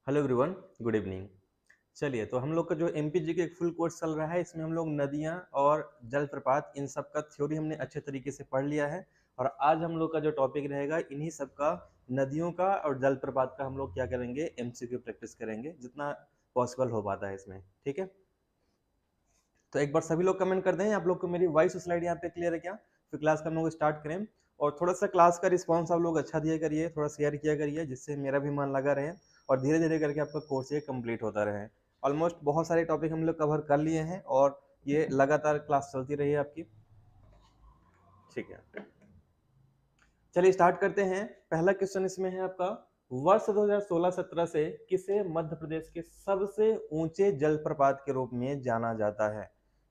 Hello everyone, good evening. चलिए, तो हम लोग का जो एमपीजी के एक फुल कोर्स चल रहा है, इसमें हम लोग नदियाँ और जलप्रपात इन सब का थ्योरी हमने अच्छे तरीके से पढ़ लिया है। और आज हम लोग का जो टॉपिक रहेगा, इन्हीं सब का नदियों का और जलप्रपात का हम लोग क्या करेंगे, एमसीक्यू प्रैक्टिस करेंगे जितना पॉसिबल हो पाता है इसमें। ठीक है, तो एक बार सभी लोग कमेंट कर दें आप लोग को मेरी वॉइस स्लाइड यहाँ पे क्लियर है क्या? फिर क्लास का हम लोग स्टार्ट करें। और थोड़ा सा क्लास का रिस्पॉन्स आप लोग अच्छा दिया करिए, थोड़ा शेयर किया करिए, जिससे मेरा भी मन लगा रहे और धीरे धीरे करके आपका कोर्स ये कंप्लीट होता रहे। ऑलमोस्ट बहुत सारे टॉपिक हम लोग कवर कर लिए हैं और ये लगातार क्लास चलती रही है आपकी। ठीक है, चलिए स्टार्ट करते हैं। पहला क्वेश्चन इसमें है आपका, वर्ष 2016-17 से किसे मध्य प्रदेश के सबसे ऊंचे जलप्रपात के रूप में जाना जाता है?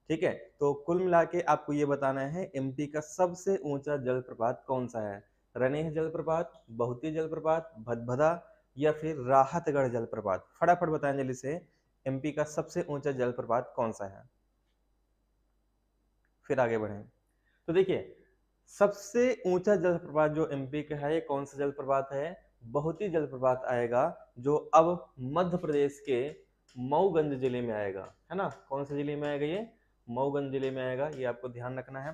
ठीक है, तो कुल मिला के आपको ये बताना है एमपी का सबसे ऊंचा जलप्रपात कौन सा है। रनेह जलप्रपात, बहुती जलप्रपात, भदभदा या फिर राहतगढ़ जलप्रपात? फटाफट बताएं जल्दी से, एमपी का सबसे ऊंचा जलप्रपात कौन सा है, फिर आगे बढ़ें। तो देखिए, सबसे ऊंचा जलप्रपात जो एमपी का है, ये कौन सा जलप्रपात है? बहुती जलप्रपात आएगा, जो अब मध्य प्रदेश के मऊगंज जिले में आएगा, है ना। कौन से जिले में आएगा ये? मऊगंज जिले में आएगा, ये आपको ध्यान रखना है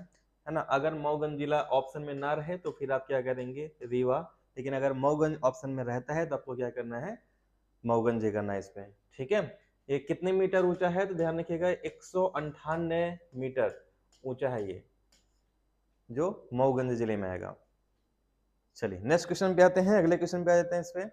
ना। अगर मऊगंज जिला ऑप्शन में ना रहे तो फिर आप क्या करेंगे, रीवा। लेकिन अगर मऊगंज ऑप्शन में रहता है तो आपको क्या करना है, मऊगंज ही करना है इसमें। ठीक है, ये कितने मीटर ऊंचा है? तो ध्यान रखिएगा, 198 मीटर ऊंचा है ये, जो मऊगंज जिले में आएगा। चलिए नेक्स्ट क्वेश्चन पे आते हैं, अगले क्वेश्चन पे आ जाते हैं इस पे।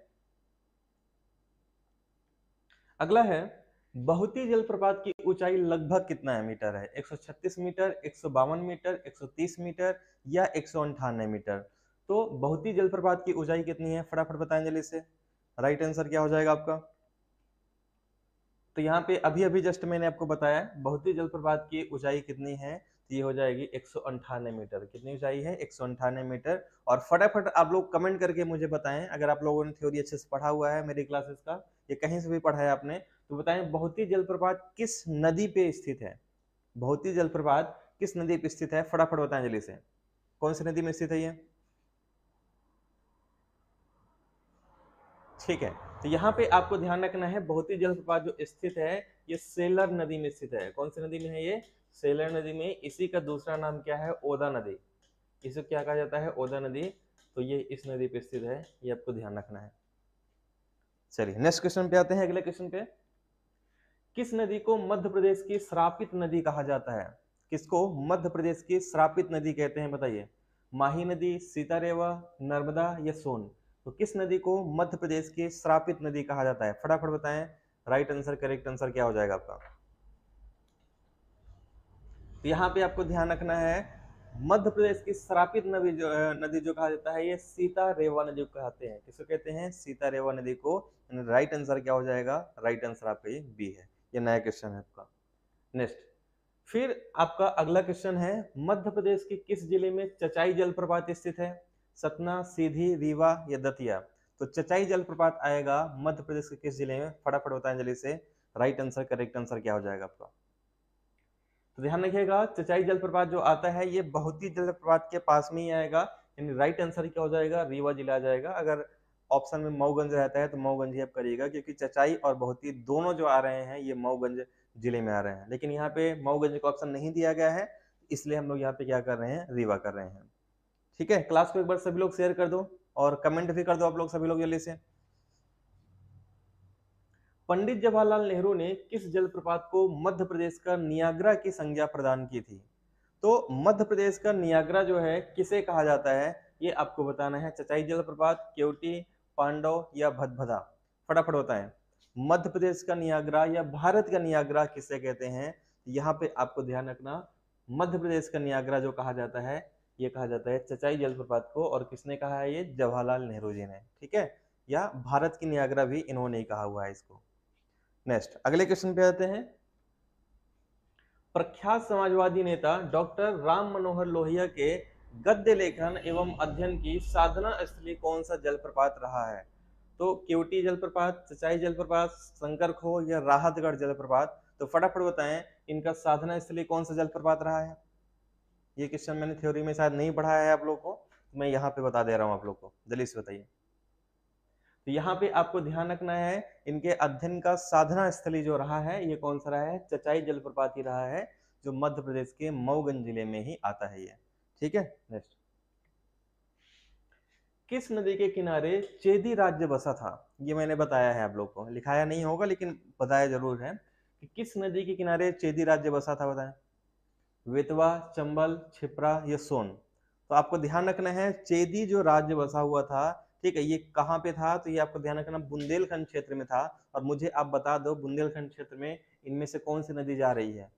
अगला है, बहुती जलप्रपात की ऊंचाई लगभग कितना है मीटर है? 136 मीटर, 152 मीटर, 130 मीटर या 198 मीटर? तो बहुती जलप्रपात की ऊंचाई कितनी है, फटाफट बताएं जल्दी से। राइट आंसर क्या हो जाएगा आपका? तो यहाँ पे अभी अभी जस्ट मैंने आपको बताया बहुती जलप्रपात की ऊंचाई कितनी है, तो ये हो जाएगी 198 मीटर। कितनी ऊंचाई है? 198 मीटर। और फटाफट आप लोग कमेंट करके मुझे बताएं, अगर आप लोगों ने थ्योरी अच्छे से पढ़ा हुआ है मेरी क्लासेस का, ये कहीं से भी पढ़ा है आपने, तो बताएं बहुती जलप्रपात किस नदी पे स्थित है। बहुती जलप्रपात किस नदी पे स्थित है, फटाफट बताएं जल्दी से। कौन सी नदी में स्थित है ये? ठीक है, तो यहाँ पे आपको ध्यान रखना है, बहुती जलप्रपात जो स्थित है ये सेलर नदी में स्थित है। कौन सी नदी में है ये? सेलर नदी में। इसी का दूसरा नाम क्या है? ओदा नदी। इसे क्या कहा जाता है? ओदा नदी। तो ये इस नदी पे स्थित है, ये आपको ध्यान रखना है। चलिए नेक्स्ट क्वेश्चन पे आते हैं, अगले क्वेश्चन पे। किस नदी को मध्य प्रदेश की श्रापित नदी कहा जाता है? किसको मध्य प्रदेश की श्रापित नदी कहते हैं, बताइए। माही नदी, सीतारेवा, नर्मदा या सोन? तो किस नदी को मध्य प्रदेश की श्रापित नदी कहा जाता है, फटाफट बताएं। राइट आंसर, करेक्ट आंसर क्या हो जाएगा आपका? तो यहाँ पे आपको ध्यान रखना है, मध्य प्रदेश की श्रापित नदी जो कहा जाता है, ये सीता रेवा नदी को कहते हैं। किसको कहते हैं? सीता रेवा नदी को। राइट आंसर क्या हो जाएगा? राइट आंसर आपका ये बी है। ये नया क्वेश्चन है आपका। नेक्स्ट, फिर आपका अगला क्वेश्चन है, मध्य प्रदेश के किस जिले में चचाई जलप्रपात स्थित है? सतना, सीधी, रीवा या दतिया? तो चचाई जलप्रपात आएगा मध्य प्रदेश के किस जिले में, फटाफट बताएं जल्दी से। राइट आंसर, करेक्ट आंसर क्या हो जाएगा आपका? तो ध्यान रखिएगा, चचाई जलप्रपात जो आता है ये बहुती जलप्रपात के पास में ही आएगा। यानी राइट आंसर क्या हो जाएगा? रीवा जिला आ जाएगा। अगर ऑप्शन में मऊगंज रहता है तो मऊगंज ही आप करिएगा, क्योंकि चचाई और बहुती दोनों जो आ रहे हैं ये मऊगंज जिले में आ रहे हैं। लेकिन यहाँ पे मऊगंज का ऑप्शन नहीं दिया गया है, इसलिए हम लोग यहाँ पे क्या कर रहे हैं, रीवा कर रहे हैं। ठीक है, क्लास को एक बार सभी लोग शेयर कर दो और कमेंट भी कर दो आप लोग सभी लोग जल्दी से। पंडित जवाहरलाल नेहरू ने किस जलप्रपात को मध्य प्रदेश का नियाग्रा की संज्ञा प्रदान की थी? तो मध्य प्रदेश का नियाग्रा जो है किसे कहा जाता है, ये आपको बताना है। चचाई जलप्रपात, केवटी, पांडव या भदभदा? फटाफट बताएं। मध्य प्रदेश का नियाग्रा या भारत का नियाग्रा किसे कहते हैं? यहाँ पे आपको ध्यान रखना, मध्य प्रदेश का नियाग्रा जो कहा जाता है, ये कहा जाता है चचाई जलप्रपात को। और किसने कहा है? ये जवाहरलाल नेहरू जी ने। ठीक है, या भारत की नियाग्रा भी इन्होंने ही कहा हुआ है इसको। नेक्स्ट, अगले क्वेश्चन पे आते हैं। प्रख्यात समाजवादी नेता डॉक्टर राम मनोहर लोहिया के गद्य लेखन एवं अध्ययन की साधना स्थली कौन सा जलप्रपात रहा है? तो केवटी जलप्रपात, चचाई जलप्रपात, शंकर खो या राहतगढ़ जलप्रपात? तो फटाफट बताएं, इनका साधना स्थली कौन सा जलप्रपात रहा है? ये क्वेश्चन मैंने थ्योरी में शायद नहीं पढ़ाया है आप लोग को, तो मैं यहाँ पे बता दे रहा हूँ आप लोग को, जल्दी से बताइए। तो यहाँ पे आपको ध्यान रखना है, इनके अध्ययन का साधना स्थली जो रहा है ये कौन सा रहा है, चचाई जलप्रपात ही रहा है, जो मध्य प्रदेश के मऊगंज जिले में ही आता है ये। ठीक है, नेक्स्ट। किस नदी के किनारे चेदी राज्य बसा था? ये मैंने बताया है आप लोग को, लिखाया नहीं होगा लेकिन बताया जरूर है कि किस नदी के किनारे चेदी राज्य बसा था, बताएं। बेतवा, चंबल, छिप्रा या सोन? तो आपको ध्यान रखना है, चेदी जो राज्य बसा हुआ था, ठीक है, ये कहाँ पे था, तो ये आपको ध्यान रखना बुंदेलखंड क्षेत्र में था। और मुझे आप बता दो बुंदेलखंड क्षेत्र में इनमें से कौन सी नदी जा रही है?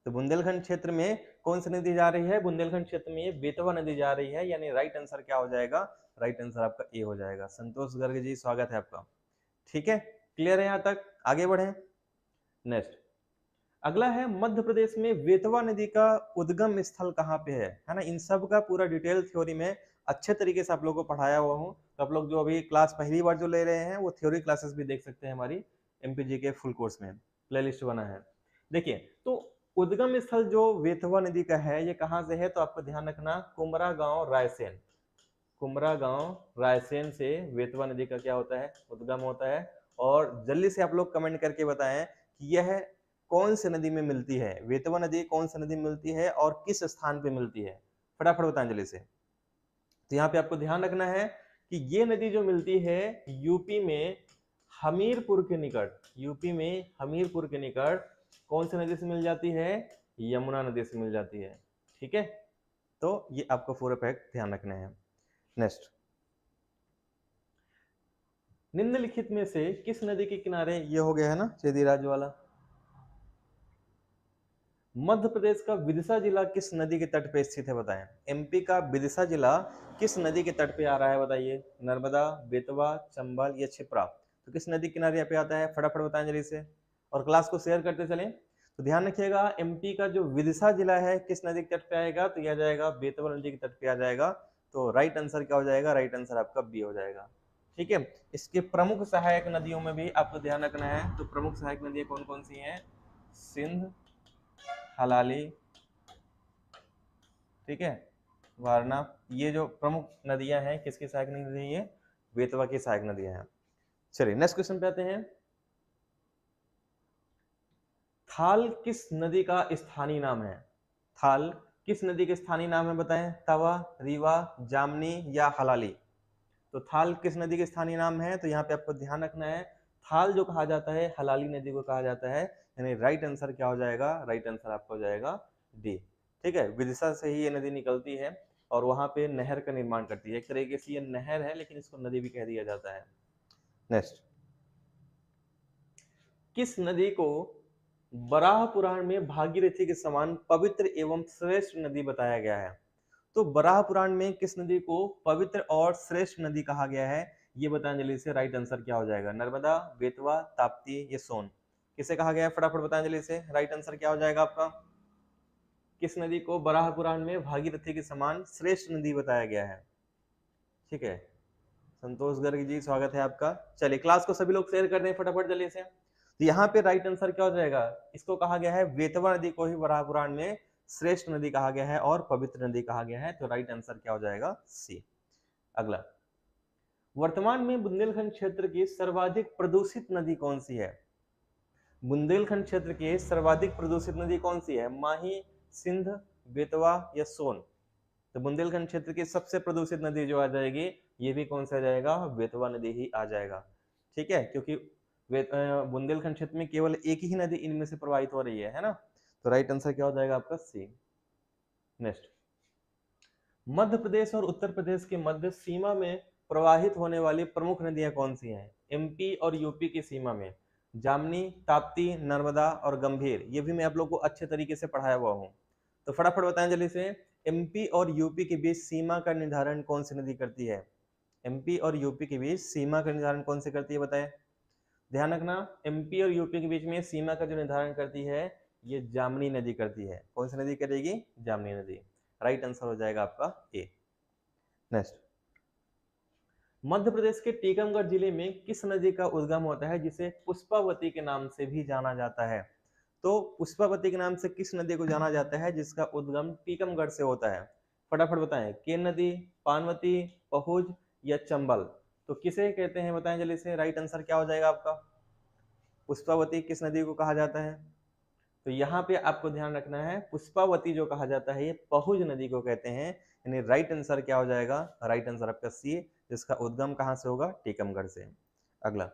तो बुंदेलखंड क्षेत्र में कौन सी नदी जा रही है? बुंदेलखंड क्षेत्र में ये बेतवा नदी जा रही है, यानी राइट आंसर क्या हो जाएगा? राइट आंसर आपका ए हो जाएगा। संतोष गर्ग जी स्वागत है आपका। ठीक है, क्लियर है यहाँ तक? आगे बढ़े, नेक्स्ट। अगला है मध्य प्रदेश में बेतवा नदी का उद्गम स्थल कहाँ पे है ना? इन सब का पूरा डिटेल थ्योरी में अच्छे तरीके से आप लोगों को पढ़ाया हुआ हूँ। तो आप लोग जो अभी क्लास पहली बार जो ले रहे हैं वो थ्योरी क्लासेस भी देख सकते हैं हमारी एमपीजी के फुल कोर्स में, प्लेलिस्ट बना है। देखिए, तो उद्गम स्थल जो बेतवा नदी का है ये कहाँ से है? तो आपको ध्यान रखना, कुमरा गांव रायसेन, कुमरा गांव रायसेन से बेतवा नदी का क्या होता है? उद्गम होता है। और जल्दी से आप लोग कमेंट करके बताएं कि यह कौन सी नदी में मिलती है, बेतवा नदी कौन सी नदी में मिलती है और किस स्थान पे मिलती है? फटाफट बताएं जल्दी से। तो यहाँ पे आपको ध्यान रखना है कि ये नदी जो मिलती है यूपी में हमीरपुर के निकट, यूपी में हमीरपुर के निकट कौन सी नदी से मिल जाती है? यमुना नदी से मिल जाती है। ठीक है, तो ये आपको पूरा फैक्ट ध्यान रखना है। नेक्स्ट, निम्नलिखित में से किस नदी के किनारे, ये हो गया है ना चेदीराज वाला। मध्य प्रदेश का विदिशा जिला किस नदी के तट पे स्थित है, बताएं। एमपी का विदिशा जिला किस नदी के तट पे आ रहा है, बताइए। नर्मदा, बेतवा, चंबल या छिप्रा? तो किस नदी किनारे यहाँ पे आता है? फटाफट बताएं जल्दी से, और क्लास को शेयर करते चलें। तो ध्यान रखिएगा, एमपी का जो विदिशा जिला है किस नदी के तट पे आएगा? तो यह जाएगा बेतवा नदी के तट पे आ जाएगा। तो राइट आंसर क्या हो जाएगा? राइट आंसर आपका बी हो जाएगा। ठीक है, इसके प्रमुख सहायक नदियों में भी आपको ध्यान रखना है। तो प्रमुख सहायक नदियां कौन कौन सी हैं? सिंध, हलाली, ठीक है, वारना, ये जो प्रमुख नदियां हैं किसकी सहायक नदी है? बेतवा की सहायक नदियां हैं। चलिए नेक्स्ट क्वेश्चन पे आते हैं। थाल किस नदी का स्थानीय नाम है? थाल किस नदी के स्थानीय नाम है, बताएं। तवा, रीवा, जामनी या हलाली? तो थाल किस नदी के स्थानीय नाम है? तो यहाँ पे आपको ध्यान रखना है, थाल जो कहा जाता है हलाली नदी को कहा जाता है, यानी राइट आंसर क्या हो जाएगा? राइट आंसर आपका हो जाएगा डी। ठीक है, विदिशा से ही ये नदी निकलती है और वहां पे नहर का निर्माण करती है। एक तरीके से ये नहर है लेकिन इसको नदी भी कह दिया जाता है। नेक्स्ट, किस नदी को बराह पुराण में भागीरथी के समान पवित्र एवं श्रेष्ठ नदी बताया गया है? तो बराह पुराण में किस नदी को पवित्र और श्रेष्ठ नदी कहा गया है? ये बताएं जल्दी से, राइट आंसर क्या हो जाएगा? नर्मदा, बेतवा, ताप्ती या सोन? किसे कहा गया है? फटाफट बताएं जल्दी से, राइट आंसर क्या हो जाएगा आपका? किस नदी को बराह पुराण में भागीरथी के समान श्रेष्ठ नदी बताया गया है? ठीक है, संतोष गर्ग जी स्वागत है आपका। चलिए क्लास को सभी लोग शेयर कर दें फटाफट जल्दी से। तो यहाँ पे राइट आंसर क्या हो जाएगा? इसको कहा गया है, बेतवा नदी को ही बराह पुराण में श्रेष्ठ नदी कहा गया है और पवित्र नदी कहा गया है। तो राइट आंसर क्या हो जाएगा? सी। अगला, वर्तमान में बुंदेलखंड क्षेत्र की सर्वाधिक प्रदूषित नदी कौन सी है? बुंदेलखंड क्षेत्र की सर्वाधिक प्रदूषित नदी कौन सी है? माही, सिंध, बेतवा या सोन? तो बुंदेलखंड क्षेत्र की सबसे प्रदूषित नदी जो आ जाएगी ये भी कौन सा आ जाएगा? बेतवा नदी ही आ जाएगा। ठीक है, क्योंकि बुंदेलखंड क्षेत्र में केवल एक ही नदी इनमें से प्रवाहित हो रही है ना? तो राइट आंसर क्या हो जाएगा आपका? सी। नेक्स्ट, मध्य प्रदेश और उत्तर प्रदेश के मध्य सीमा में प्रवाहित होने वाली प्रमुख नदियां कौन सी हैं? एमपी और यूपी की सीमा में जामनी, ताप्ती, नर्मदा और गंभीर? ये भी मैं आप लोग को अच्छे तरीके से पढ़ाया हुआ हूँ। तो फटाफट बताएं जल्दी से, एमपी और यूपी के बीच सीमा का निर्धारण कौन सी नदी करती है? एमपी और यूपी के बीच सीमा का निर्धारण कौन सी करती है, बताएं। ध्यान रखना, एमपी और यूपी के बीच में सीमा का जो निर्धारण करती है ये जामनी नदी करती है। कौन सी नदी करेगी? जामनी नदी। राइट आंसर हो जाएगा आपका ए। नेक्स्ट, मध्य प्रदेश के टीकमगढ़ जिले में किस नदी का उद्गम होता है जिसे पुष्पावती के नाम से भी जाना जाता है? तो पुष्पावती के नाम से किस नदी को जाना जाता है जिसका उद्गम टीकमगढ़ से होता है? फटाफट बताएं, केन नदी, पानवती, पहुज या चंबल? तो किसे कहते हैं बताएं जल्दी से, राइट आंसर क्या हो जाएगा आपका? पुष्पावती किस नदी को कहा जाता है? तो यहाँ पे आपको ध्यान रखना है, पुष्पावती जो कहा जाता है ये पहुज नदी को कहते हैं, यानी राइट आंसर क्या हो जाएगा? राइट आंसर आपका सी, जिसका उद्गम कहाँ से होगा? टीकमगढ़ से। अगला,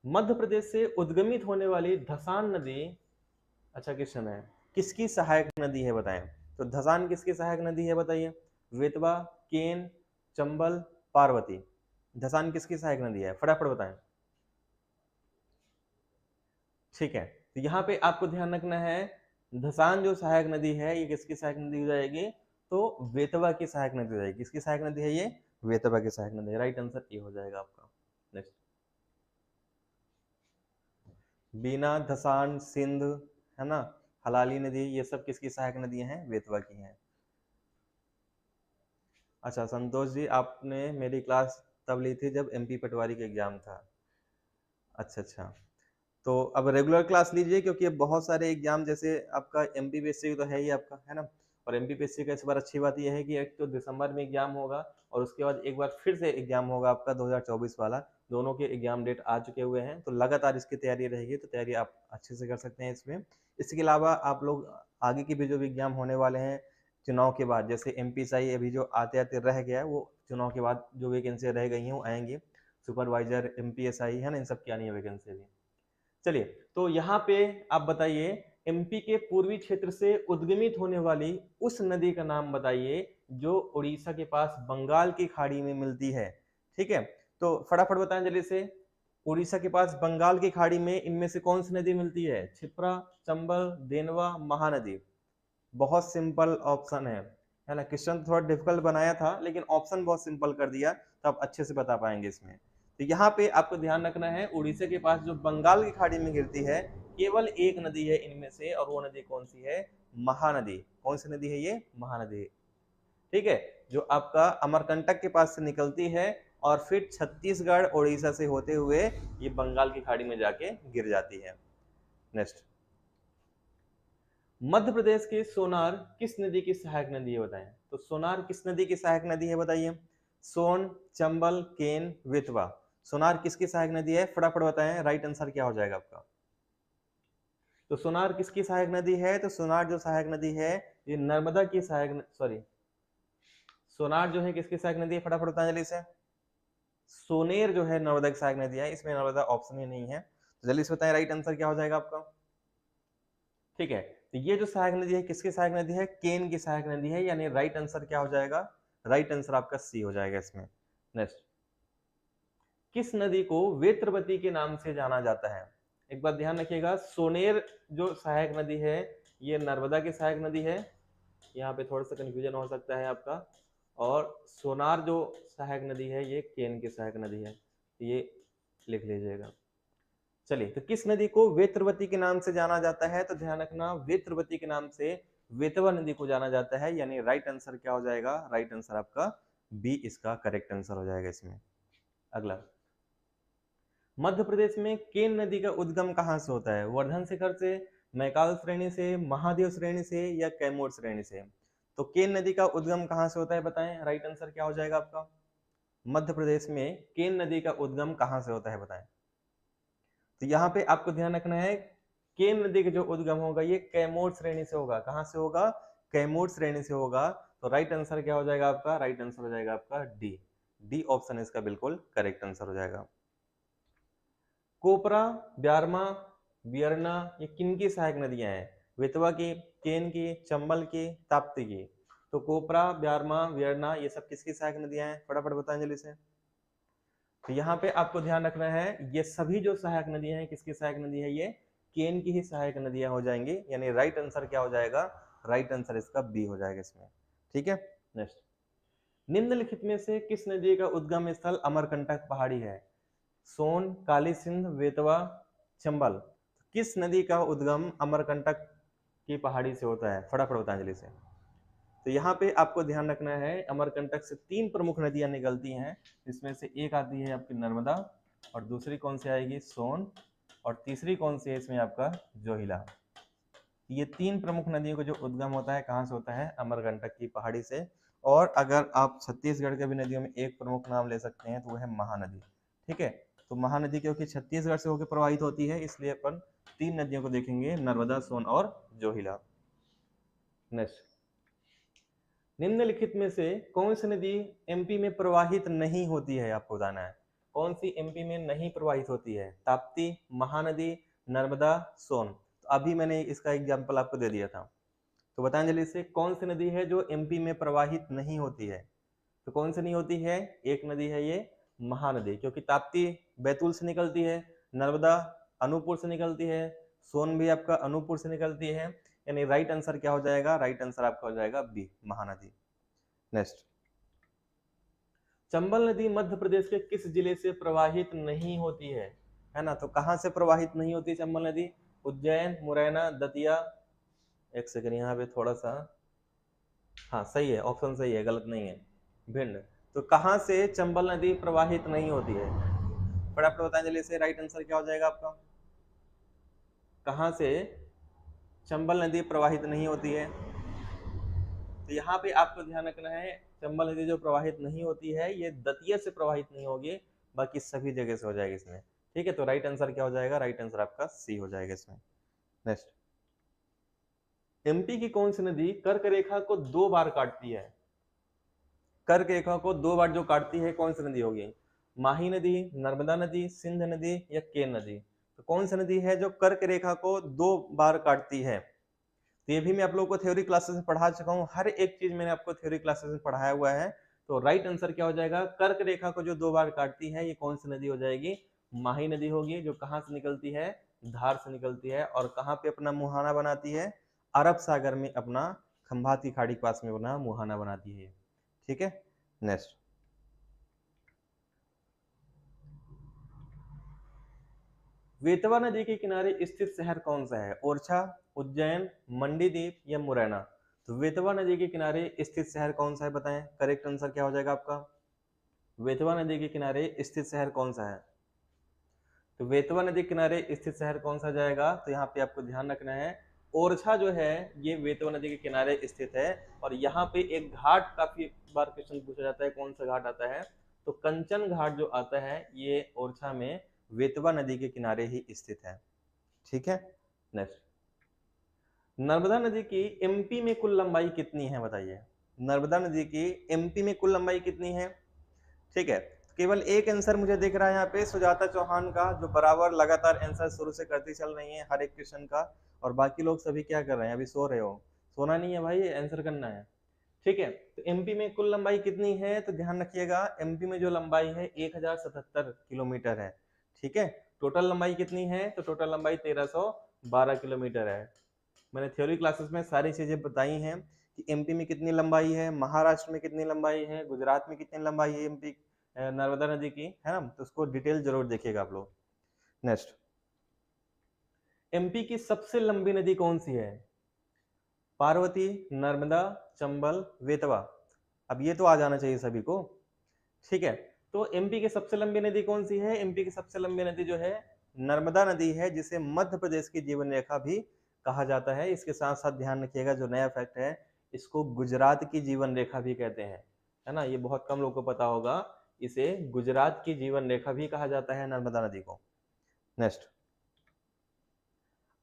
मध्य प्रदेश से उद्गमित होने वाली धसान नदी, अच्छा क्वेश्चन है, किसकी सहायक नदी है बताएं? तो धसान किसकी सहायक नदी है बताइए? वेतवा, केन, चंबल, पार्वती। धसान किसकी सहायक नदी है? फटाफट बताएं। ठीक है, तो यहाँ पे आपको ध्यान रखना है, धसान जो सहायक नदी है ये किसकी सहायक नदी हो जाएगी? तो वेतवा की सहायक नदी हो जाएगी। किसकी सहायक नदी है ये? वेतवा की सहायक नदी। राइट आंसर ये हो जाएगा आपका। नेक्स्ट, बीना, धसान, सिंध, है ना, हलाली नदी, ये सब किसकी सहायक नदियां हैं? वेतवा की हैं। अच्छा संतोष जी, आपने मेरी क्लास तब ली थी जब एमपी पटवारी का एग्जाम था। अच्छा अच्छा, तो अब रेगुलर क्लास लीजिए, क्योंकि अब बहुत सारे एग्जाम, जैसे आपका एमपीपीएससी तो है ही आपका, है ना, और एमपीपीएससी का इस बार अच्छी बात यह है कि एक तो दिसंबर में एग्जाम होगा और उसके बाद एक बार फिर से एग्जाम होगा आपका 2024 वाला। दोनों के एग्जाम डेट आ चुके हुए हैं, तो लगातार इसकी तैयारी रहेगी, तो तैयारी आप अच्छे से कर सकते हैं इसमें। इसके अलावा आप लोग आगे की भी जो भी एग्जाम होने वाले हैं चुनाव के बाद, जैसे एमपीएसआई अभी जो आते आते रह गया है, वो चुनाव के बाद जो वैकेंसी रह गई हैं वो आएंगी, सुपरवाइजर, एमपीएसआई, है ना, इन सब की आनी है वैकेंसी भी। चलिए, तो यहाँ पे आप बताइए, एमपी के पूर्वी क्षेत्र से उद्गमित होने वाली उस नदी का नाम बताइए जो उड़ीसा के पास बंगाल की खाड़ी में मिलती है। ठीक है, तो फटाफट बताएं जल्दी से, उड़ीसा के पास बंगाल की खाड़ी में इनमें से कौन सी नदी मिलती है? क्षिप्रा, चंबल, देनवा, महानदी। बहुत सिंपल ऑप्शन है ना। क्वेश्चन थोड़ा डिफिकल्ट बनाया था, लेकिन ऑप्शन बहुत सिंपल कर दिया, तो आप अच्छे से बता पाएंगे इसमें। तो यहाँ पे आपको ध्यान रखना है, उड़ीसा के पास जो बंगाल की खाड़ी में गिरती है, केवल एक नदी है इनमें से, और वो नदी कौन सी है? महानदी। कौन सी नदी है ये? महानदी। ठीक है, जो आपका अमरकंटक के पास से निकलती है और फिर छत्तीसगढ़ उड़ीसा से होते हुए ये बंगाल की खाड़ी में जाके गिर जाती है। नेक्स्ट, मध्य प्रदेश के सोनार किस नदी की सहायक नदी है बताएं? तो सोनार किस नदी की सहायक नदी है बताइए? सोन, चंबल, केन, बेतवा। सोनार किसकी सहायक नदी है? फटाफट बताएं, राइट आंसर क्या हो जाएगा आपका? तो सोनार किसकी सहायक नदी है? तो सोनार जो सहायक नदी है ये नर्मदा की सहायक, सॉरी, सोनार जो है किसकी सहायक नदी है? फटाफट बताएं जल्दी से। सोनेर जो है नर्मदा की सहायक नदी है, इसमें नर्मदा ऑप्शन ही नहीं है, तो जल्दी से बताएं राइट आंसर क्या हो जाएगा आपका? ठीक है, तो ये जो सहायक नदी है किसकी सहायक नदी है? केन की सहायक नदी है, यानी राइट आंसर क्या हो जाएगा? राइट आंसर आपका सी हो जाएगा इसमें। नेक्स्ट, किस नदी को वेत्रवती के नाम से जाना जाता है? एक बात ध्यान रखिएगा, सोनेर जो सहायक नदी है ये नर्मदा की सहायक नदी है, यहाँ पे थोड़ा सा कंफ्यूजन हो सकता है आपका, और सोनार जो सहायक नदी है ये केन की सहायक नदी है, ये लिख लीजिएगा। चलिए, तो किस नदी को वेत्रवती के नाम से जाना जाता है? तो ध्यान रखना, वेत्रवती के नाम से वेतवा नदी को जाना जाता है, यानी राइट आंसर क्या हो जाएगा? राइट आंसर आपका बी इसका करेक्ट आंसर हो जाएगा इसमें। अगला, मध्य प्रदेश में केन नदी का उद्गम कहां से होता है? वर्धन शिखर से, मैकाल श्रेणी से, महादेव श्रेणी से, या कैमूर श्रेणी से? तो केन नदी का उद्गम कहां से होता है बताएं, राइट आंसर क्या हो जाएगा आपका? मध्य प्रदेश में केन नदी का उद्गम कहां से होता है बताएं? तो यहाँ पे आपको ध्यान रखना है, केन नदी का जो उद्गम होगा ये कैमूर श्रेणी से होगा। कहां से होगा? कैमूर श्रेणी से होगा। तो राइट आंसर क्या हो जाएगा आपका? राइट आंसर हो जाएगा आपका डी। डी ऑप्शन इसका बिल्कुल करेक्ट आंसर हो जाएगा। कोपरा, ब्यारमा, बियरना, ये किन की सहायक नदियां हैं? वेतवा की, केन की, चंबल की, ताप्ती की। तो कोपरा, ब्यारमा, बियरना, ये सब किसकी सहायक नदियां हैं? फटाफट बताएं जल्दी से। तो यहाँ पे आपको ध्यान रखना है, ये सभी जो सहायक नदियां हैं किसकी सहायक नदी है? ये केन की ही सहायक नदियां हो जाएंगी, यानी राइट आंसर क्या हो जाएगा? राइट आंसर इसका बी हो जाएगा इसमें। ठीक है, नेक्स्ट, निम्नलिखित में से किस नदी का उद्गम स्थल अमरकंटक पहाड़ी है? सोन, काली सिंध, बेतवा, चंबल। किस नदी का उद्गम अमरकंटक की पहाड़ी से होता है? फटाफट बताएं से। तो यहाँ पे आपको ध्यान रखना है, अमरकंटक से तीन प्रमुख नदियां निकलती हैं, जिसमें से एक आती है आपकी नर्मदा, और दूसरी कौन सी आएगी? सोन, और तीसरी कौन सी है इसमें? आपका जोहिला। ये तीन प्रमुख नदियों का जो उद्गम होता है कहाँ से होता है? अमरकंटक की पहाड़ी से। और अगर आप छत्तीसगढ़ के भी नदियों में एक प्रमुख नाम ले सकते हैं तो वह है महानदी। ठीक है, तो महानदी क्योंकि छत्तीसगढ़ से होकर प्रवाहित होती है, इसलिए अपन 3 नदियों को देखेंगे, नर्मदा, सोन और जोहिला। नेक्स्ट, निम्नलिखित में से कौन सी नदी एमपी में प्रवाहित नहीं होती है, आपको बताना है। कौन सी एमपी में नहीं प्रवाहित होती है? ताप्ती, महानदी, नर्मदा, सोन। तो अभी मैंने इसका एग्जाम्पल आपको दे दिया था, तो बताएं जल्दी से कौन सी नदी है जो एमपी में प्रवाहित नहीं होती है। तो कौन सी नहीं होती है? एक नदी है ये महानदी, क्योंकि ताप्ती बैतूल से निकलती है, नर्मदा अनूपपुर से निकलती है, सोन भी आपका अनूपपुर से निकलती है, यानी राइट आंसर क्या हो जाएगा? राइट आंसर आपका हो जाएगा बी, महानदी। नेक्स्ट, चंबल नदी मध्य प्रदेश के किस जिले से प्रवाहित नहीं होती है ना? तो कहां से प्रवाहित नहीं होती चंबल नदी? उज्जैन, मुरैना, दतिया। एक सेकंड, यहाँ पे थोड़ा सा, हाँ सही है, ऑप्शन सही है, गलत नहीं है, भिंड। तो कहां से चंबल नदी प्रवाहित नहीं होती है? फटाफट बताएं जल्दी से, राइट आंसर क्या हो जाएगा आपका? कहां से चंबल नदी प्रवाहित नहीं होती है? तो यहाँ पे आपको ध्यान रखना है, चंबल नदी जो प्रवाहित नहीं होती है ये दतिया से प्रवाहित नहीं होगी, बाकी सभी जगह से हो जाएगी इसमें। ठीक है, तो राइट आंसर क्या हो जाएगा? राइट आंसर आपका सी हो जाएगा इसमें। नेक्स्ट, एमपी की कौन सी नदी कर्क रेखा को 2 बार काटती है? कर्क रेखा को 2 बार जो काटती है, कौन सी नदी होगी? माही नदी, नर्मदा नदी, सिंध नदी या केन नदी? तो कौन सी नदी है जो कर्क रेखा को 2 बार काटती है? तो ये भी मैं आप लोगों को थ्योरी क्लासेस में पढ़ा चुका हूँ, हर एक चीज मैंने आपको थ्योरी क्लासेस में पढ़ाया हुआ है। तो राइट आंसर क्या हो जाएगा? कर्क रेखा को जो 2 बार काटती है, ये कौन सी नदी हो जाएगी? माही नदी होगी, जो कहाँ से निकलती है? धार से निकलती है, और कहाँ पे अपना मुहाना बनाती है? अरब सागर में अपना खंभाती खाड़ी के पास में अपना मुहाना बनाती है। ठीक है, नेक्स्ट, वेतवा नदी के किनारे स्थित शहर कौन सा है? ओरछा, उज्जैन, मंडीदीप या मुरैना? तो वेतवा नदी के किनारे स्थित शहर कौन सा है, बताएं। करेक्ट आंसर क्या हो जाएगा आपका? वेतवा नदी के किनारे स्थित शहर कौन सा है? तो वेतवा नदी के किनारे स्थित शहर कौन सा जाएगा? तो यहाँ पे आपको ध्यान रखना है, ओरछा जो है ये वेतवा नदी के किनारे स्थित है, और यहाँ पे एक घाट काफी बार क्वेश्चन पूछा जाता है, कौन सा घाट आता है? तो कंचन घाट जो आता है ये ओरछा में वेतवा नदी के किनारे ही स्थित है। ठीक है, नेक्स्ट, नर्मदा नदी की एमपी में कुल लंबाई कितनी है, बताइए। नर्मदा नदी की एमपी में कुल लंबाई कितनी है? ठीक है, केवल एक आंसर मुझे दिख रहा है यहाँ पे, सुजाता चौहान का, जो बराबर लगातार आंसर शुरू से करती चल रही है हर एक क्वेश्चन का, और बाकी लोग सभी क्या कर रहे हैं? अभी सो रहे हो। सोना नहीं है भाई, आंसर करना है। ठीक है, तो एमपी में कुल लंबाई कितनी है? तो ध्यान रखिएगा, एमपी में जो लंबाई है 1077 किलोमीटर है। ठीक है, टोटल लंबाई कितनी है? तो टोटल लंबाई 1312 किलोमीटर है। मैंने थ्योरी क्लासेस में सारी चीजें बताई हैं कि एमपी में कितनी लंबाई है, महाराष्ट्र में कितनी लंबाई है, गुजरात में कितनी लंबाई है एमपी नर्मदा नदी की, है ना? तो उसको डिटेल जरूर देखिएगा आप लोग। नेक्स्ट, एमपी की सबसे लंबी नदी कौन सी है? पार्वती, नर्मदा, चंबल, वेतवा? अब ये तो आ जाना चाहिए सभी को। ठीक है, तो एमपी की सबसे लंबी नदी कौन सी है? एमपी की सबसे लंबी नदी जो है नर्मदा नदी है, जिसे मध्य प्रदेश की जीवन रेखा भी कहा जाता है। इसके साथ साथ ध्यान रखिएगा, जो नया फैक्ट है, इसको गुजरात की जीवन रेखा भी कहते हैं, है ना? ये बहुत कम लोगों को पता होगा, इसे गुजरात की जीवन रेखा भी कहा जाता है नर्मदा नदी को। नेक्स्ट,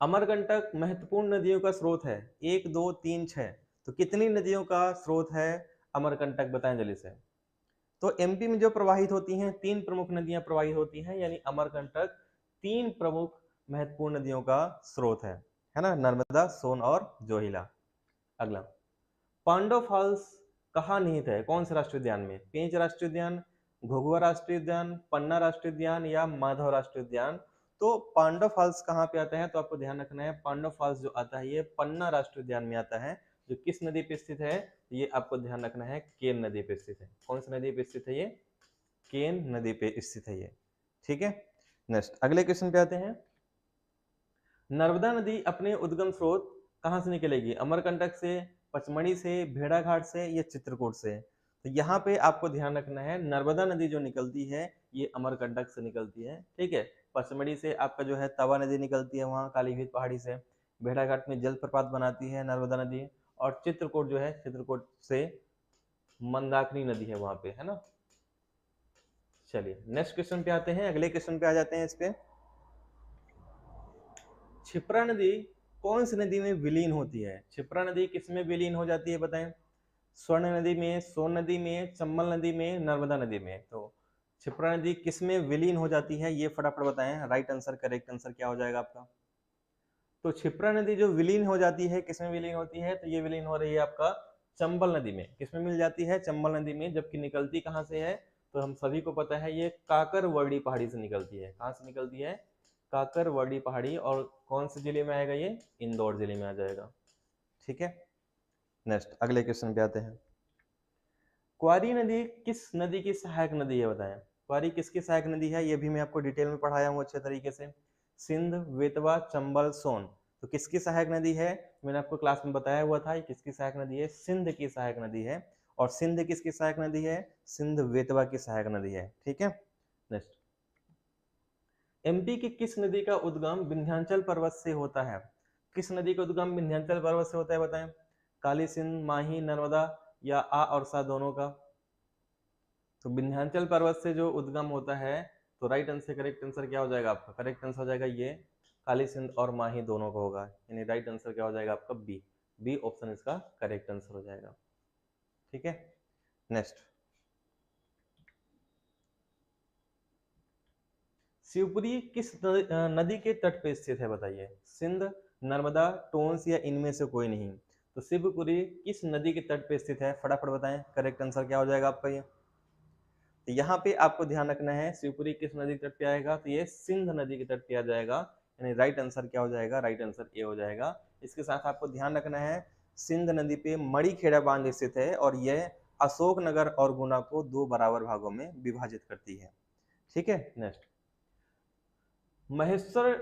अमरकंटक महत्वपूर्ण नदियों का स्रोत है, 1 2 3 6, तो कितनी नदियों का स्रोत है अमरकंटक, बताएं जल्दी से। तो एमपी में जो प्रवाहित होती हैं 3 प्रमुख नदियां प्रवाहित होती हैं, यानी अमरकंटक 3 प्रमुख महत्वपूर्ण नदियों का स्रोत है ना? नर्मदा, सोन और जोहिला। अगला, पांडव फॉल्स कहाँ निहित है? कौन से राष्ट्रीय उद्यान में? पेंच राष्ट्रीय उद्यान, घुघुआ राष्ट्रीय उद्यान, पन्ना राष्ट्रीय उद्यान या माधव राष्ट्रीय उद्यान? तो पांडव फॉल्स कहाँ पे आता है? तो आपको ध्यान रखना है, पांडव फॉल्स जो आता है ये पन्ना राष्ट्रीय उद्यान में आता है, जो किस नदी पे स्थित है? ये आपको ध्यान रखना है, केन नदी पे स्थित है। कौन सी नदी पे स्थित है ये? केन नदी पे स्थित है ये। ठीक है, नेक्स्ट अगले क्वेश्चन पे आते हैं। नर्मदा नदी अपने उद्गम स्रोत कहाँ से निकलेगी? अमरकंटक से, पचमढ़ी से, भेड़ाघाट से या चित्रकूट से? तो यहाँ पे आपको ध्यान रखना है, नर्मदा नदी जो निकलती है ये अमरकंटक से निकलती है। ठीक है, पचमढ़ी से आपका जो है तवा नदी निकलती है वहाँ कालीभीत पहाड़ी से, भेड़ाघाट में जलप्रपात बनाती है नर्मदा नदी, और चित्रकूट जो है चित्रकूट से मंदाकिनी नदी है वहां पे, है ना। चलिए नेक्स्ट क्वेश्चन पे आते हैं, अगले क्वेश्चन पे आ जाते हैं। इस पे क्षिप्रा नदी कौन सी नदी में विलीन होती है? क्षिप्रा नदी किस में विलीन हो जाती है बताएं? स्वर्ण नदी में, सोन नदी में, चंबल नदी में, नर्मदा नदी में। तो क्षिप्रा नदी किस में विलीन हो जाती है ये फटाफट बताएं। राइट आंसर, करेक्ट आंसर क्या हो जाएगा आपका? तो क्षिप्रा नदी जो विलीन हो जाती है किसमें विलीन होती है? तो ये विलीन हो रही है आपका चंबल नदी में। किसमें मिल जाती है? चंबल नदी में। जबकि निकलती कहाँ से है? तो हम सभी को पता है ये काकरवर्डी पहाड़ी से निकलती है। कहाँ से निकलती है? काकरवर्डी पहाड़ी। और कौन से जिले में आएगा ये? इंदौर जिले में आ जाएगा। ठीक है, नेक्स्ट अगले क्वेश्चन पे आते हैं। क्वारी नदी किस नदी की सहायक नदी है बताएं? क्वारी किसकी सहायक नदी है? ये भी मैं आपको डिटेल में पढ़ाया हूँ अच्छे तरीके से। सिंध, बेतवा, चंबल, सोन। तो किसकी सहायक नदी है? मैंने आपको क्लास में बताया हुआ था, किसकी सहायक नदी है? सिंध की सहायक नदी है। और सिंध किसकी सहायक नदी है? सिंध बेतवा की सहायक नदी है। ठीक है, नेक्स्ट। एमपी की किस नदी का उद्गम विंध्याचल पर्वत से होता है? किस नदी का उद्गम विंध्याचल पर्वत से होता है बताएं? काली सिंध, माही, नर्मदा या आ और सा दोनों का? तो विंध्याचल पर्वत से जो उद्गम होता है, तो राइट आंसर, करेक्ट आंसर क्या हो जाएगा आपका? करेक्ट आंसर हो जाएगा ये काली सिंध और माही दोनों का होगा। यानी राइट आंसर क्या हो जाएगा आपका? बी। बी ऑप्शन इसका करेक्ट आंसर हो जाएगा। ठीक है, नेक्स्ट। शिवपुरी किस नदी के तट पे स्थित है बताइए? सिंध, नर्मदा, टोंस या इनमें से कोई नहीं? तो शिवपुरी किस नदी के तट पे स्थित है? फटाफट बताएं, करेक्ट आंसर क्या हो जाएगा आपका ये? तो यहाँ पे आपको ध्यान रखना है शिवपुरी किस नदी के तट पे आएगा? तो ये सिंध नदी के तट पे आ जाएगा। यानी राइट आंसर क्या हो जाएगा? राइट आंसर ए हो जाएगा। इसके साथ आपको ध्यान रखना है सिंध नदी पे मणिखेड़ा बांध स्थित है और यह अशोकनगर और गुना को दो बराबर भागों में विभाजित करती है। ठीक है, नेक्स्ट। महेश्वर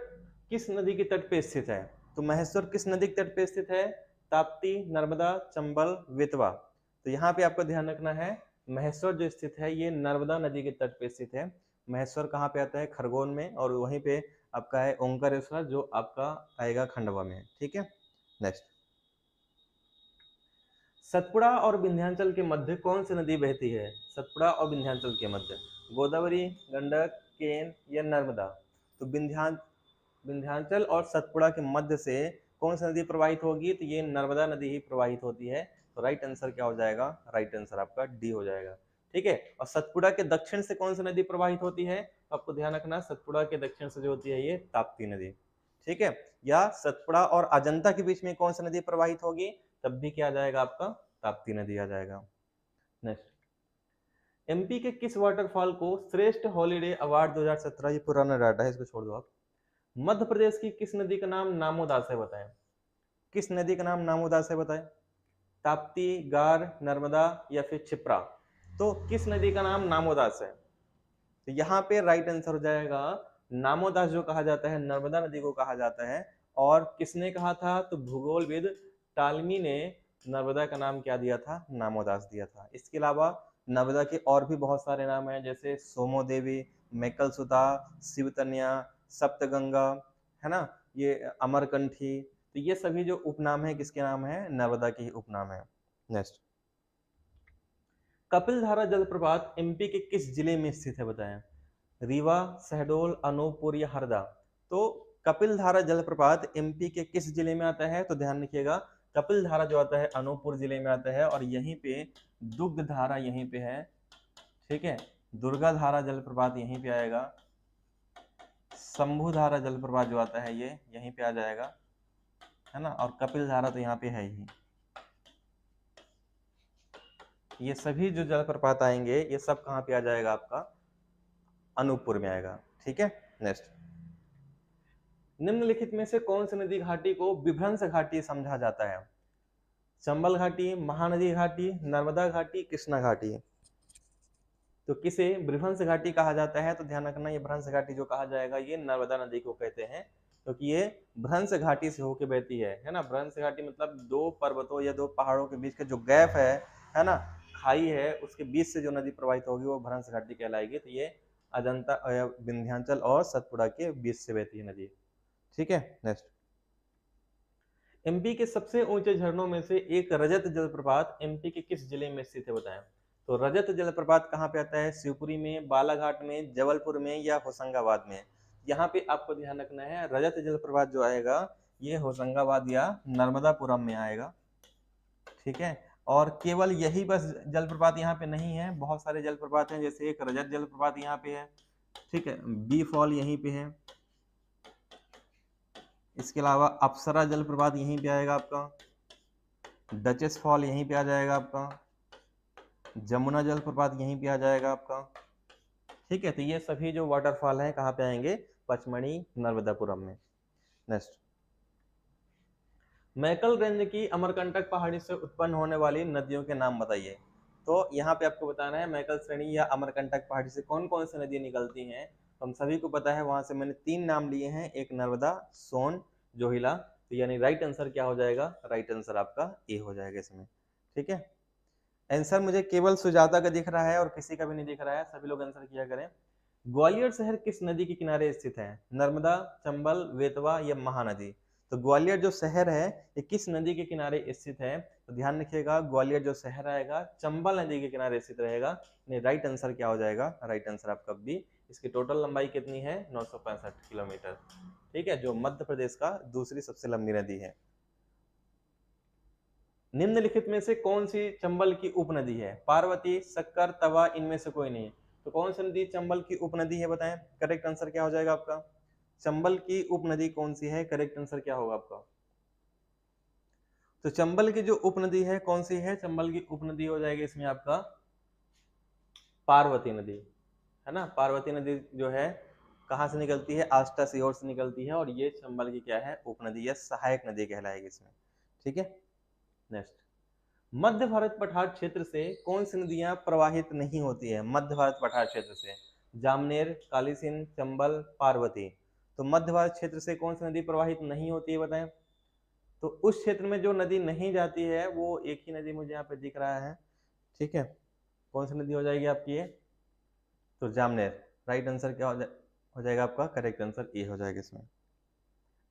किस नदी के तट पे स्थित है? तो महेश्वर किस नदी के तट पे स्थित है? ताप्ती, नर्मदा, चंबल, बेतवा। तो यहाँ पे आपको ध्यान रखना है महेश्वर जो स्थित है ये नर्मदा नदी के तट पे स्थित है। महेश्वर कहाँ पे आता है? खरगोन में। और वहीं पे आपका है ओंकारेश्वर जो आपका आएगा खंडवा में। ठीक है, नेक्स्ट। सतपुड़ा और विंध्याचल के मध्य कौन सी नदी बहती है? सतपुड़ा और विंध्याचल के मध्य गोदावरी, गंडक, केन या नर्मदा? तो विंध्याचल और सतपुड़ा के मध्य से कौन सी नदी प्रवाहित होगी? तो ये नर्मदा नदी ही प्रवाहित होती है। तो राइट आंसर क्या हो जाएगा? राइट आंसर आपका डी हो जाएगा। ठीक है, और सतपुड़ा के दक्षिण से कौन सी नदी प्रवाहित होती है? तो आपको ध्यान रखना सतपुड़ा के दक्षिण से जो होती है ये ताप्ती नदी। ठीक है, या सतपुड़ा और अजंता के बीच में कौन सी नदी प्रवाहित होगी? तब भी क्या आ जाएगा आपका? ताप्ती नदी आ जाएगा। नेक्स्ट। एमपी के किस वाटरफॉल को श्रेष्ठ हॉलीडे अवार्ड 2017, ये पुराना डाटा है इसको छोड़ दो आप। मध्य प्रदेश की किस नदी का नाम नामोदास है बताएं? किस नदी का नाम नामोदास है बताएं? ताप्ती, गार, नर्मदा या फिर क्षिप्रा? तो किस नदी का नाम नामोदास है? तो यहाँ पे राइट आंसर हो जाएगा नामोदास जो कहा जाता है नर्मदा नदी को कहा जाता है। और किसने कहा था? तो भूगोलविद टालमी ने नर्मदा का नाम क्या दिया था? नामोदास दिया था। इसके अलावा नर्मदा के और भी बहुत सारे नाम हैं जैसे सोमो देवी, मेकल सुता, शिवतन्या, सप्तगंगा, है ना, ये अमरकंठी। तो ये सभी जो उपनाम है किसके नाम है? नर्मदा के ही उपनाम है। नेक्स्ट। कपिलधारा जलप्रपात एमपी के किस जिले में स्थित है बताएं? रीवा, शहडोल, अनूपपुर या हरदा? तो कपिलधारा जलप्रपात एमपी के किस जिले में आता है? तो ध्यान रखिएगा कपिलधारा जो आता है अनूपपुर जिले में आता है और यहीं पे दुग्ध धारा यहीं पे है। ठीक है, दुर्गा धारा जलप्रपात यहीं पे आएगा। शंभु धारा जलप्रपात जो आता है ये यहीं पे आ जाएगा, है ना। और कपिल धारा तो यहाँ पे है ही। ये सभी जो जलप्रपात आएंगे ये सब कहाँ पे आ जाएगा आपका? अनूपपुर में आएगा। ठीक है, नेक्स्ट। निम्नलिखित में से कौन सी नदी घाटी को विभ्रंश घाटी समझा जाता है? चंबल घाटी, महानदी घाटी, नर्मदा घाटी, कृष्णा घाटी? तो किसे विभ्रंश घाटी कहा जाता है? तो ध्यान रखना ये भ्रंश घाटी जो कहा जाएगा ये नर्मदा नदी को कहते हैं क्योंकि ये भ्रंश घाटी से होके बहती है ना। भ्रंश घाटी मतलब दो पर्वतों या दो पहाड़ों के बीच का जो गैप है ना, खाई है, उसके बीच से जो नदी प्रवाहित होगी वो भ्रंश घाटी कहलाएगी। तो ये अजंता, विंध्याचल और सतपुड़ा के बीच से बहती है नदी। ठीक है, नेक्स्ट। एमपी के सबसे ऊंचे झरनों में से एक रजत जलप्रपात एमपी के किस जिले में स्थित है बताएं। तो रजत जलप्रपात कहाँ पे आता है? शिवपुरी में, बालाघाट में, जबलपुर में या होशंगाबाद में? यहाँ पे आपको ध्यान रखना है, रजत जलप्रपात जो आएगा ये होशंगाबाद या नर्मदापुरम में आएगा। ठीक है, और केवल यही बस जलप्रपात यहाँ पे नहीं है, बहुत सारे जलप्रपात हैं, जैसे एक रजत जलप्रपात यहाँ पे है। ठीक है, बी फॉल यहीं पे है। इसके अलावा अप्सरा जलप्रपात यहीं पे आएगा आपका, डचेस फॉल यहीं पे आ जाएगा आपका, जमुना जलप्रपात यहीं पे आ जाएगा आपका। ठीक है, तो ये सभी जो वाटरफॉल हैं कहाँ पे आएंगे? पचमढ़ी नर्मदापुरम में। नेक्स्ट, मैकल रेंज की अमरकंटक पहाड़ी से उत्पन्न होने वाली नदियों के नाम बताइए। तो यहाँ पे आपको बताना है मैकल श्रेणी या अमरकंटक पहाड़ी से कौन कौन सी नदियां निकलती हैं। तो हम सभी को पता है, वहां से मैंने 3 नाम लिए हैं, एक नर्मदा, सोन, जोहिला। तो यानी राइट आंसर क्या हो जाएगा? राइट आंसर आपका ए हो जाएगा इसमें। ठीक है, आंसर मुझे केवल सुजाता का दिख रहा है और किसी का भी नहीं दिख रहा है, सभी लोग आंसर किया करें। ग्वालियर शहर किस नदी के किनारे स्थित है? नर्मदा, चंबल, बेतवा या महानदी? तो ग्वालियर जो शहर है ये किस नदी के किनारे स्थित है? तो ध्यान रखिएगा, ग्वालियर जो शहर आएगा चंबल नदी के किनारे स्थित रहेगा। राइट आंसर क्या हो जाएगा? राइट आंसर आपका बी। इसकी टोटल लंबाई कितनी है? 965 किलोमीटर। ठीक है, जो मध्य प्रदेश का दूसरी सबसे लंबी नदी है। निम्नलिखित में से कौन सी चंबल की उपनदी है? पार्वती, शक्कर, तवा, इनमें से कोई नहीं। तो कौन सी नदी चंबल की उपनदी है बताएं। करेक्ट आंसर क्या हो जाएगा आपका? चंबल की उपनदी कौन सी है? करेक्ट आंसर क्या होगा आपका? तो चंबल की जो उपनदी है कौन सी है? चंबल की उपनदी हो जाएगी इसमें आपका पार्वती नदी, है ना। पार्वती नदी जो है कहाँ से निकलती है? आष्टा सीहोर से निकलती है, और ये चंबल की क्या है? उपनदी या सहायक नदी कहलाएगी इसमें। ठीक है, नेक्स्ट, मध्य भारत पठार क्षेत्र से कौन सी नदियां प्रवाहित नहीं होती है? मध्य भारत पठार क्षेत्र से जामनेर, काली सिंध, चंबल, पार्वती। तो मध्य भारत क्षेत्र से कौन सी नदी प्रवाहित नहीं होती है बताएं। तो उस क्षेत्र में जो नदी नहीं जाती है वो एक ही नदी मुझे यहाँ पे दिख रहा है। ठीक है, कौन सी नदी हो जाएगी आपकी ये? तो जामनेर। राइट आंसर क्या हो जाएगा आपका? करेक्ट आंसर ए हो जाएगा इसमें।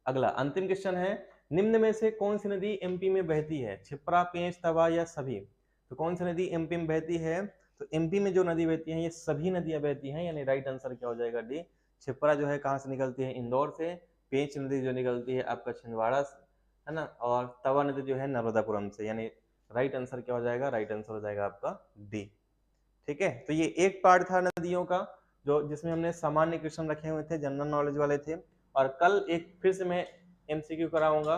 अगला अंतिम क्वेश्चन है, निम्न में से कौन सी नदी एमपी में बहती है? छिप्रा, पेंच, तवा या सभी? तो कौन सी नदी एमपी में बहती है? तो एमपी में जो नदी बहती है ये सभी नदियां बहती हैं, यानी राइट आंसर क्या हो जाएगा? डी। छिप्रा जो है कहाँ से निकलती है? इंदौर से। पेंच नदी जो निकलती है आपका छिंदवाड़ा से, है ना। और तवा नदी जो है नर्मदापुरम से, यानी राइट आंसर क्या हो जाएगा? राइट आंसर हो जाएगा आपका डी। ठीक है, तो ये एक पार्ट था नदियों का, जो जिसमें हमने सामान्य क्वेश्चन रखे हुए थे, जनरल नॉलेज वाले थे। और कल एक फिर से मैं एमसीक्यू कराऊंगा,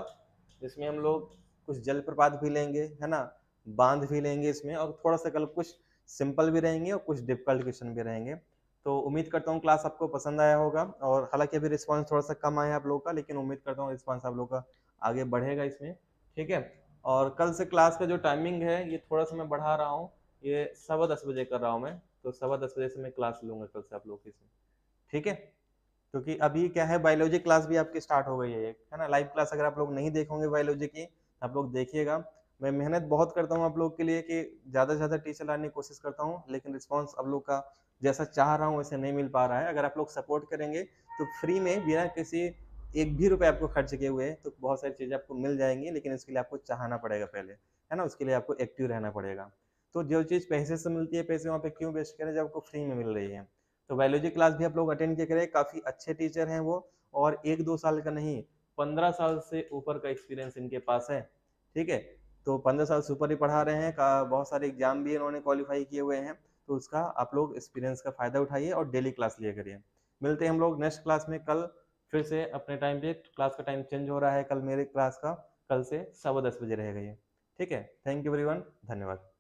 जिसमें हम लोग कुछ जलप्रपात भी लेंगे, है ना, बांध भी लेंगे इसमें, और थोड़ा सा कल कुछ सिंपल भी रहेंगे और कुछ डिफिकल्ट क्वेश्चन भी रहेंगे। तो उम्मीद करता हूँ क्लास आपको पसंद आया होगा, और हालांकि अभी रिस्पांस थोड़ा सा कम आया आप लोगों का, लेकिन उम्मीद करता हूँ रिस्पांस आप लोगों का आगे बढ़ेगा इसमें। ठीक है, और कल से क्लास का जो टाइमिंग है ये थोड़ा सा मैं बढ़ा रहा हूँ, ये 10:15 कर रहा हूँ मैं। तो 10:15 से मैं क्लास लूंगा कल से आप लोग की इसमें। ठीक है, क्योंकि अभी क्या है, बायोलॉजी क्लास भी आपकी स्टार्ट हो गई है एक, है ना। लाइव क्लास अगर आप लोग नहीं देखोगे बायोलॉजी की, आप लोग देखिएगा। मैं मेहनत बहुत करता हूँ आप लोग के लिए कि ज़्यादा से ज़्यादा टीचर लाने की कोशिश करता हूँ, लेकिन रिस्पांस आप लोग का जैसा चाह रहा हूँ वैसे नहीं मिल पा रहा है। अगर आप लोग सपोर्ट करेंगे तो फ्री में, बिना किसी एक भी रुपये आपको खर्च किए हुए, तो बहुत सारी चीज़ें आपको मिल जाएंगी, लेकिन इसके लिए आपको चाहना पड़ेगा पहले, है ना। उसके लिए आपको एक्टिव रहना पड़ेगा। तो जो चीज़ पैसे से मिलती है, पैसे वहाँ पे क्यों वेस्ट करें जब आपको फ्री में मिल रही है। तो बायोलॉजी क्लास भी आप लोग अटेंड किया करें, काफ़ी अच्छे टीचर हैं वो, और 1-2 साल का नहीं, 15 साल से ऊपर का एक्सपीरियंस इनके पास है। ठीक है, तो 15 साल से ऊपर ही पढ़ा रहे हैं, बहुत सारे एग्जाम भी इन्होंने क्वालिफाई किए हुए हैं। तो उसका आप लोग एक्सपीरियंस का फायदा उठाइए और डेली क्लास लिया करिए। मिलते हैं हम लोग नेक्स्ट क्लास में कल फिर से अपने टाइम पे। क्लास का टाइम चेंज हो रहा है कल, मेरे क्लास का कल से 10:15 बजे रहेगा ये। ठीक है, थैंक यू एवरीवन, धन्यवाद।